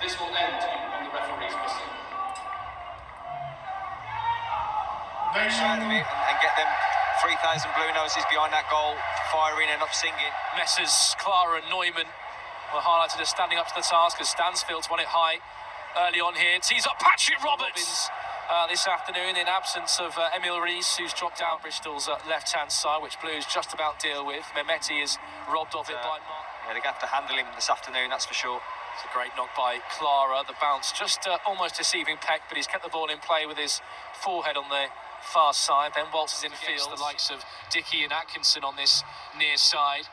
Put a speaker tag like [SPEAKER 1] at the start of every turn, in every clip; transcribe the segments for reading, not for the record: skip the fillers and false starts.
[SPEAKER 1] This will end on the referee's whistle.
[SPEAKER 2] And get them 3,000 blue noses behind that goal, firing and up singing.
[SPEAKER 3] Messrs Clara and Neumann were highlighted as standing up to the task as Stansfield's won it high early on here. Tees up Patrick Roberts this afternoon in absence of Emile Rees, who's dropped down Bristol's left-hand side, which Blues just about deal with. Mehmeti is robbed of it by Mark.
[SPEAKER 2] Yeah, they're going to have to handle him this afternoon, that's for sure.
[SPEAKER 3] It's a great knock by Clara. The bounce just almost deceiving Peck, but he's kept the ball in play with his forehead on the far side. Ben Walters in field, the likes of Dickey and Atkinson on this near side.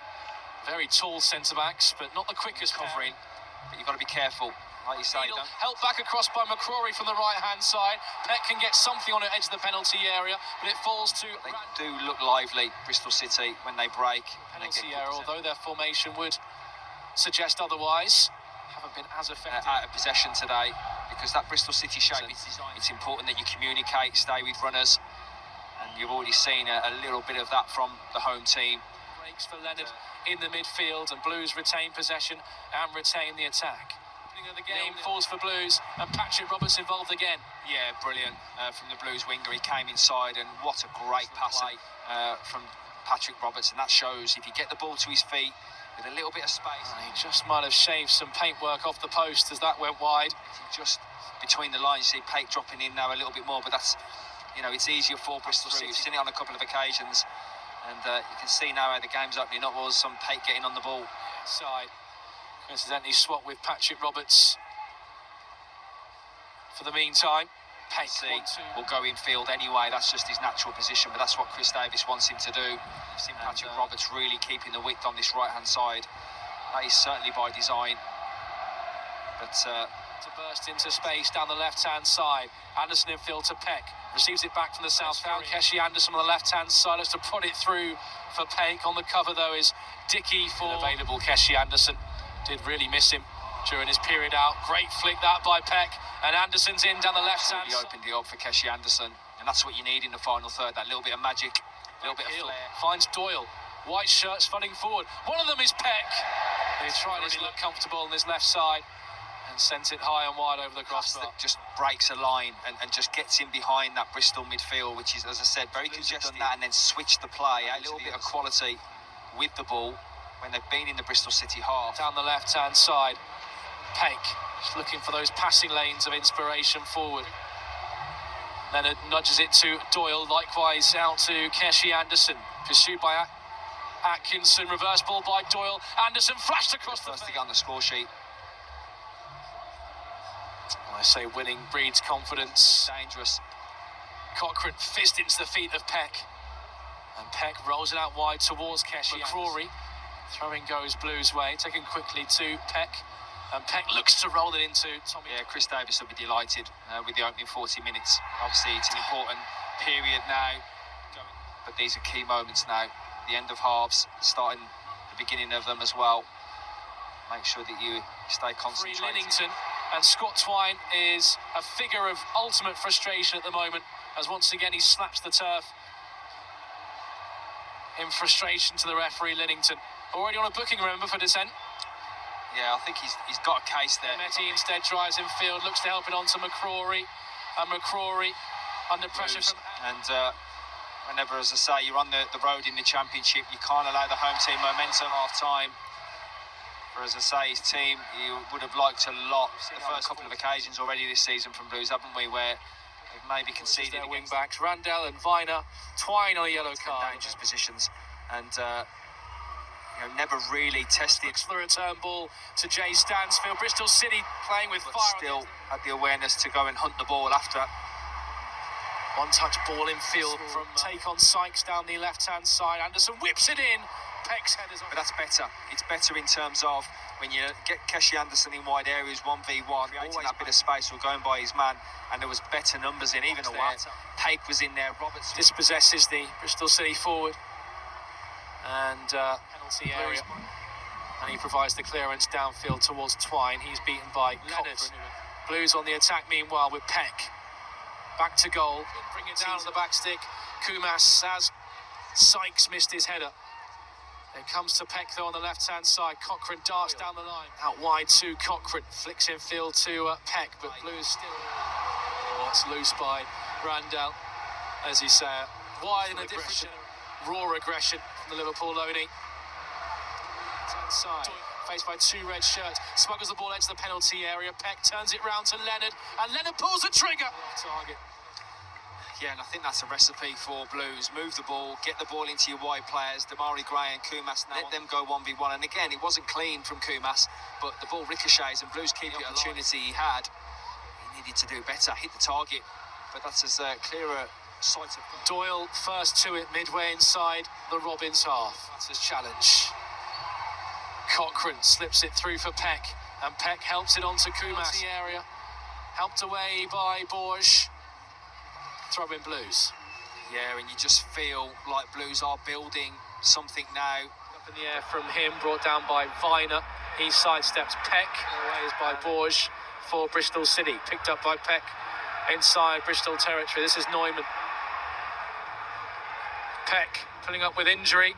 [SPEAKER 3] Very tall centre-backs, but not the quickest covering.
[SPEAKER 2] But you've got to be careful, like you say.
[SPEAKER 3] Helped back across by McCrory from the right-hand side. Peck can get something on the edge of the penalty area, but it falls to...
[SPEAKER 2] They do look lively, Bristol City, when they break.
[SPEAKER 3] Penalty area, although their formation would suggest otherwise. Haven't been as effective.
[SPEAKER 2] Out of possession today, because that Bristol City shape, it's important that you communicate, stay with runners, and you've already seen a little bit of that from the home team.
[SPEAKER 3] Breaks for Leonard in the midfield, and Blues retain possession and retain the attack. Of the game falls for Blues, and Patrick Roberts involved again.
[SPEAKER 2] Yeah, brilliant from the Blues winger. He came inside, and what a great pass from Patrick Roberts, and that shows if you get the ball to his feet with a little bit of space.
[SPEAKER 3] And he just might have shaved some paintwork off the post as that went wide.
[SPEAKER 2] Just between the lines, you see Pate dropping in now a little bit more, but that's, you know, it's easier for Bristol City. You've seen it on a couple of occasions, and you can see now how the game's opening up. Was some Pate getting on the ball.
[SPEAKER 3] Side. Coincidentally swap with Patrick Roberts for the meantime. Pate
[SPEAKER 2] will go in field anyway. That's just his natural position, but that's what Chris Davis wants him to do. You've seen Patrick Roberts really keeping the width on this right-hand side. That is certainly by design. But
[SPEAKER 3] to burst into space down the left-hand side. Anderson in field to Peck. Receives it back from the south. Found Keshi Anderson on the left-hand side. Has to prod it through for Peck. On the cover, though, is Dickey for available Keshi Anderson. Did really miss him during his period out. Great flick that by Peck, and Anderson's in down the left-hand side.
[SPEAKER 2] He opened it up for Keshi Anderson, and that's what you need in the final third, that little bit of magic, a little bit of flair.
[SPEAKER 3] Finds Doyle, white shirts running forward. One of them is Peck. He's trying to look comfortable on his left side and sent it high and wide over the crossbar.
[SPEAKER 2] Just breaks a line and just gets in behind that Bristol midfield, which is, as I said, very congested. Done that and then switch the play, a little bit of quality with the ball when they've been in the Bristol City half.
[SPEAKER 3] Down the left-hand side, Peck just looking for those passing lanes of inspiration forward. Leonard nudges it to Doyle, likewise out to Keshi Anderson, pursued by Atkinson, reverse ball by Doyle. Anderson flashed across the
[SPEAKER 2] first to get on the score sheet.
[SPEAKER 3] I say winning breeds confidence.
[SPEAKER 2] Dangerous.
[SPEAKER 3] Cochrane fizzed into the feet of Peck, and Peck rolls it out wide towards Keshi. McCrory. Throwing goes Blues' way, taken quickly to Peck, and Peck looks to roll it into Tommy.
[SPEAKER 2] Yeah, Chris Davis will be delighted with the opening 40 minutes. Obviously, it's an important period now, but these are key moments now. The end of halves, starting the beginning of them as well. Make sure that you stay concentrated.
[SPEAKER 3] Free Linnington, and Scott Twine is a figure of ultimate frustration at the moment, as once again he slaps the turf in frustration to the referee. Linnington already on a booking, remember, for dissent.
[SPEAKER 2] Yeah, I think he's got a case there.
[SPEAKER 3] Mehmeti instead drives in field, looks to help it on to McCrory, and McCrory under pressure from...
[SPEAKER 2] And whenever, as I say, you're on the road in the Championship, you can't allow the home team momentum half-time. For, as I say, his team, you would have liked a lot. The first couple of occasions already this season from Blues, haven't we, where they've maybe conceded
[SPEAKER 3] their wing-backs. Randell and Viner, Twine on a yellow card.
[SPEAKER 2] Dangerous positions, and... you know, never really tested.
[SPEAKER 3] Looks for the return ball to Jay Stansfield. Bristol City playing with fire.
[SPEAKER 2] Still had the awareness to go and hunt the ball after.
[SPEAKER 3] One-touch ball in field from take on Sykes down the left-hand side. Anderson whips it in. Peck's headers on.
[SPEAKER 2] But that's better. It's better in terms of when you get Keshi Anderson in wide areas, 1v1, creating that bit of space or going by his man, and there was better numbers in. Even there, Pake was in there. Roberts
[SPEAKER 3] dispossesses the Bristol City forward. And penalty area, and he provides the clearance downfield towards Twine. He's beaten by Leonard. Blues on the attack meanwhile with Peck. Back to goal. Bring it down to the back stick. Kumas, as Sykes missed his header. It comes to Peck though on the left-hand side. Cochrane darts down the line. Out wide to Cochrane. Flicks in field to Peck, but Blues still... Oh, it's loose by Randall, as you say. Wide in a different... Raw aggression from the Liverpool loanee. Side. Faced by two red shirts. Smuggles the ball into the penalty area. Peck turns it round to Leonard, and Leonard pulls the trigger. Off target.
[SPEAKER 2] Yeah, and I think that's a recipe for Blues. Move the ball, get the ball into your wide players, Damari Gray and Kumas, let them go 1v1. And again, it wasn't clean from Kumas, but the ball ricochets and Blues keep the opportunity he had. He needed to do better, hit the target, but that's as clear a sight of...
[SPEAKER 3] Doyle first to it, midway inside the Robins half. That's his challenge. Cochrane slips it through for Peck, and Peck helps it onto Kumas. The area, helped away by Borges. Throw in Blues.
[SPEAKER 2] Yeah, and you just feel like Blues are building something now.
[SPEAKER 3] Up in the air from him, brought down by Viner. He sidesteps Peck. Away is by Borges for Bristol City. Picked up by Peck inside Bristol territory. This is Neumann. Peck pulling up with injury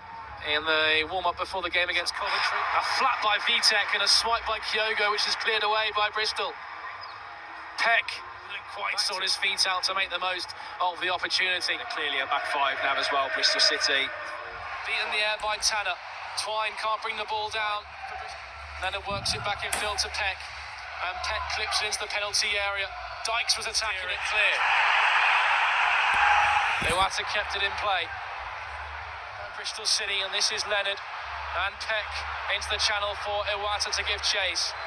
[SPEAKER 3] in the warm-up before the game against Coventry. A flat by Vitek and a swipe by Kyogo, which is cleared away by Bristol. Peck quite sort his feet out to make the most of the opportunity.
[SPEAKER 2] They're clearly a back five now as well, Bristol City.
[SPEAKER 3] Beaten the air by Tanner. Twine can't bring the ball down. Then it works it back in field to Peck. And Peck clips it into the penalty area. Dykes was attacking it clear. Iwata kept it in play. Bristol City, and this is Leonard. And Peck into the channel for Iwata to give chase.